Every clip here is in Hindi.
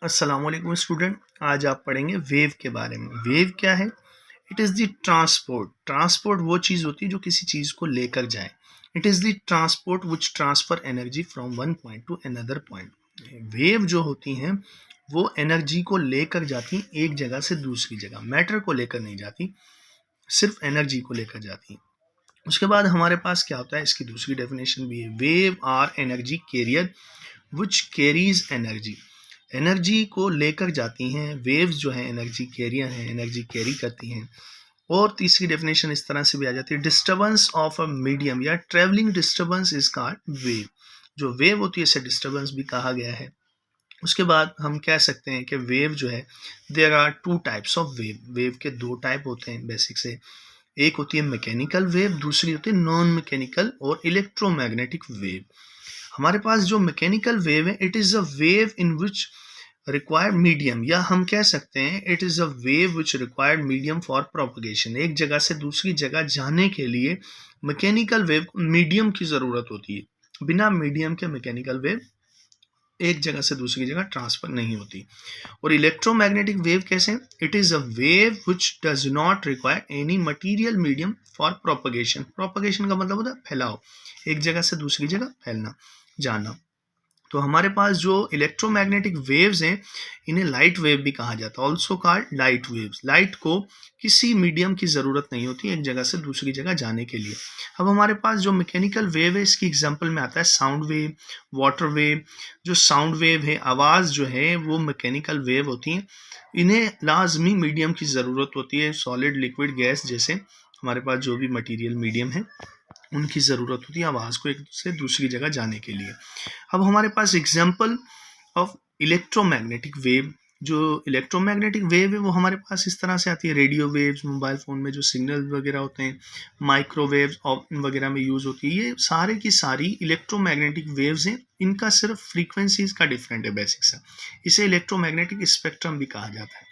अस्सलाम वालेकुम स्टूडेंट। आज आप पढ़ेंगे वेव के बारे में। वेव क्या है? It is the transport. Transport वो चीज़ होती है जो किसी चीज़ को लेकर जाए। It is the transport which transfer energy from one point two another point. Wave जो होती हैं वो एनर्जी को लेकर जाती हैं एक जगह से दूसरी जगह। मैटर को लेकर नहीं जाती, सिर्फ एनर्जी को लेकर जाती हैं। उसके बाद हमारे पास क्या होता है, इसकी दूसरी डेफिनेशन भी है। Wave are energy carrier which carries energy. Energy को लेकर जाती हैं। वेव्स जो हैं एनर्जी कैरियर हैं, एनर्जी कैरी करती हैं। और तीसरी डेफिनेशन इस तरह से भी आ जाती है, डिस्टर्बेंस ऑफ अ मीडियम या travelling disturbance is called wave. जो वेव होती है इसे डिस्टर्बेंस भी कहा गया है। उसके बाद हम कह सकते हैं कि वेव जो है, there are two types of wave. Wave के दो टाइप होते हैं बेसिक से। एक होती है मैकेनिकल वेव, दूसरी होती है नॉन मैकेनिकल और इलेक्ट्रोमैग्नेटिक वेव। हमारे पास जो मैकेनिकल वेव है, it is a wave in which required medium, या हम कह सकते हैं it is a wave which required medium for propagation. एक जगह से दूसरी जगह जाने के लिए मैकेनिकल वेव को मीडियम की ज़रूरत होती है। बिना मीडियम के मैकेनिकल वेव एक जगह से दूसरी जगह ट्रांसफर नहीं होती। और इलेक्ट्रोमैग्नेटिक वेव कैसे? It is a wave which does not require any material medium for propagation. Propagation का मतलब होता है फैलाव, एक जगह से दूसरी जगह फैलना, जाना। तो हमारे पास जो इलेक्ट्रोमैग्नेटिक वेव्स हैं, इन्हें लाइट वेव भी कहा जाता है, also called light waves. Light को किसी मीडियम की ज़रूरत नहीं होती एक जगह से दूसरी जगह जाने के लिए। अब हमारे पास जो मैकेनिकल वेव है, इसकी एग्जांपल में आता है साउंड वेव, वाटर वेव। जो साउंड वेव है, आवाज़ जो है, वो मैकेनिकल वेव होती हैं। इन्हें लाजमी मीडियम की ज़रूरत होती है, सॉलिड, लिक्विड, गैस जैसे हमारे पास जो भी मटीरियल मीडियम है उनकी ज़रूरत होती है आवाज़ को एक से दूसरी जगह जाने के लिए। अब हमारे पास एग्जाम्पल ऑफ इलेक्ट्रोमैग्नेटिक वेव। जो इलेक्ट्रोमैग्नेटिक वेव है वो हमारे पास इस तरह से आती है। रेडियो वेव्स, मोबाइल फ़ोन में जो सिग्नल वगैरह होते हैं, माइक्रोवेव्स वगैरह में यूज़ होती है, ये सारे की सारी इलेक्ट्रोमैग्नेटिक वेव्स हैं। इनका सिर्फ फ्रीक्वेंसीज का डिफरेंट है बेसिक सा। इसे इलेक्ट्रोमैग्नेटिक स्पेक्ट्रम भी कहा जाता है।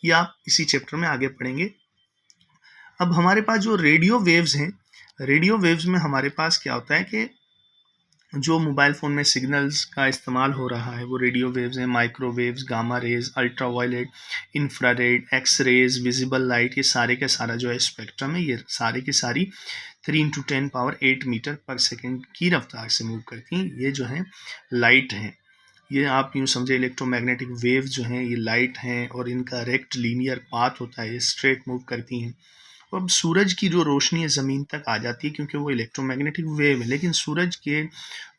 ये आप इसी चैप्टर में आगे पढ़ेंगे। अब हमारे पास जो रेडियो वेव्स हैं, रेडियो वेव्स में हमारे पास क्या होता है कि जो मोबाइल फ़ोन में सिग्नल्स का इस्तेमाल हो रहा है वो रेडियो वेव्स हैं। Microwaves, gamma rays, ultraviolet, infrared, X rays, visible light, ये सारे का सारा जो है स्पेक्ट्रम है, ये सारे की सारी 3 × 10⁸ मीटर पर सेकेंड की रफ्तार से मूव करती हैं। ये जो है लाइट हैं। ये आप यूँ समझे, इलेक्ट्रोमैग्नेटिक वेव जो हैं ये लाइट हैं और इनका रेक्ट लीनियर पाथ होता है, ये स्ट्रेट मूव करती हैं। अब सूरज की जो रोशनी है ज़मीन तक आ जाती है क्योंकि वो इलेक्ट्रोमैग्नेटिक वेव है, लेकिन सूरज के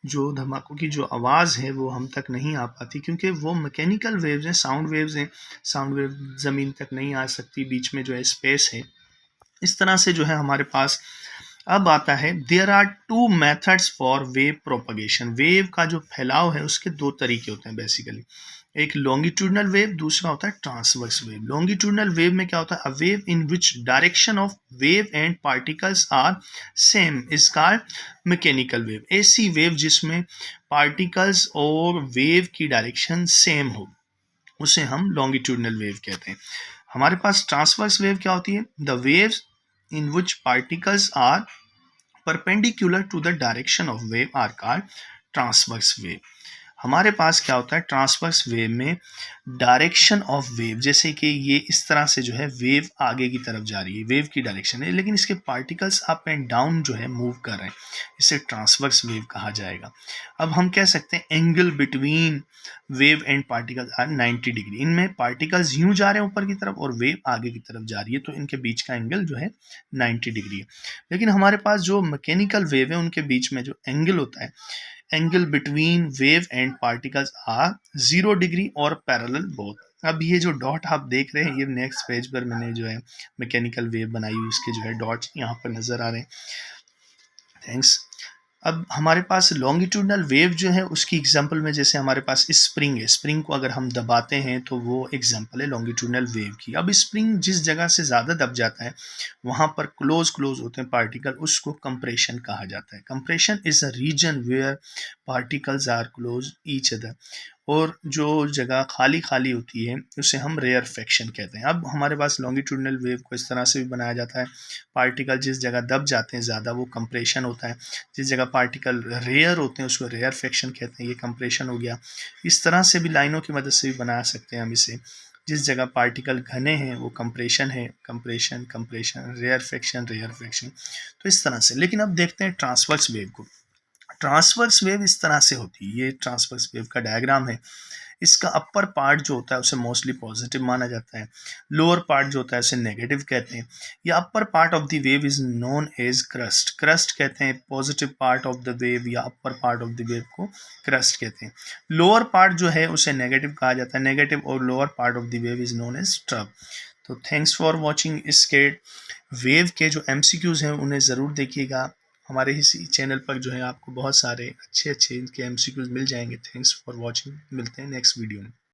जो धमाकों की जो आवाज़ है वो हम तक नहीं आ पाती क्योंकि वो मैकेनिकल वेव्स हैं, साउंड वेव्स हैं। साउंड वेव ज़मीन तक नहीं आ सकती, बीच में जो है स्पेस है। इस तरह से जो है हमारे पास अब आता है, there are two methods for wave propagation. Wave का जो फैलाव है उसके दो तरीके होते हैं बेसिकली। एक लॉन्गिट्यूडनल वेव, दूसरा होता है ट्रांसवर्स वेव। लॉन्गिट्यूडनल वेव में क्या होता है, a wave in which direction of wave and particles are same is called mechanical wave. ऐसी वेव जिसमें पार्टिकल्स और वेव की डायरेक्शन सेम हो उसे हम लॉन्गिट्यूडनल वेव कहते हैं। हमारे पास ट्रांसवर्स वेव क्या होती है, the waves in which particles are perpendicular to the direction of wave are called transverse wave। हमारे पास क्या होता है, ट्रांसवर्स वेव में डायरेक्शन ऑफ वेव, जैसे कि ये इस तरह से जो है वेव आगे की तरफ जा रही है, वेव की डायरेक्शन है, लेकिन इसके पार्टिकल्स अप एंड डाउन जो है मूव कर रहे हैं, इसे ट्रांसवर्स वेव कहा जाएगा। अब हम कह सकते हैं angle between wave and particles are 90 degree. इनमें पार्टिकल्स यूं जा रहे हैं ऊपर की तरफ और वेव आगे की तरफ जा रही है, तो इनके बीच का एंगल जो है 90 डिग्री है। लेकिन हमारे पास जो मैकेनिकल वेव है उनके बीच में जो एंगल होता है, angle between wave and particles are 0 degree और पैरेलल बोथ। अब ये जो डॉट आप देख रहे हैं, ये नेक्स्ट पेज पर मैंने जो है मैकेनिकल वेव बनाई हुई, इसके जो है डॉट्स यहाँ पर नज़र आ रहे हैं। थैंक्स। अब हमारे पास लॉन्गिट्यूडनल वेव जो है उसकी एग्जांपल में, जैसे हमारे पास स्प्रिंग है, स्प्रिंग को अगर हम दबाते हैं तो वो एग्जांपल है लॉन्गिट्यूडनल वेव की। अब स्प्रिंग जिस जगह से ज़्यादा दब जाता है वहाँ पर क्लोज होते हैं पार्टिकल, उसको कंप्रेशन कहा जाता है। Compression is a region where particles are close each other. और जो जगह खाली खाली होती है उसे हम रेयरफेक्शन कहते हैं। अब हमारे पास लॉन्गिट्यूडनल वेव को इस तरह से भी बनाया जाता है, पार्टिकल जिस जगह दब जाते हैं ज़्यादा वो कंप्रेशन होता है, जिस जगह पार्टिकल रेयर होते हैं उसको रेयरफेक्शन कहते हैं, ये कंप्रेशन हो गया। इस तरह से भी लाइनों की मदद से भी बना सकते हैं हम इसे। जिस जगह पार्टिकल घने हैं वो कंप्रेशन है, कंप्रेशन कंप्रेशन, रेयरफेक्शन रेयरफेक्शन, तो इस तरह से। लेकिन अब देखते हैं ट्रांसवर्स वेव को। ट्रांसवर्स वेव इस तरह से होती है, ये ट्रांसवर्स वेव का डायग्राम है। इसका अपर पार्ट जो होता है उसे मोस्टली पॉजिटिव माना जाता है, लोअर पार्ट जो होता है उसे नेगेटिव कहते हैं। या upper part of the wave is known as crust, crust कहते हैं positive part of the wave, या upper part of the wave को क्रस्ट कहते हैं। लोअर पार्ट जो है उसे नेगेटिव कहा जाता है, नेगेटिव और lower part of the wave is known as trough. तो थैंक्स फॉर वॉचिंग इसके वेव के जो एमसीक्यूज हैं उन्हें ज़रूर देखिएगा। हमारे इसी चैनल पर जो है आपको बहुत सारे अच्छे अच्छे इनके एमसीक्यूज मिल जाएंगे। थैंक्स फॉर वॉचिंग, मिलते हैं नेक्स्ट वीडियो में।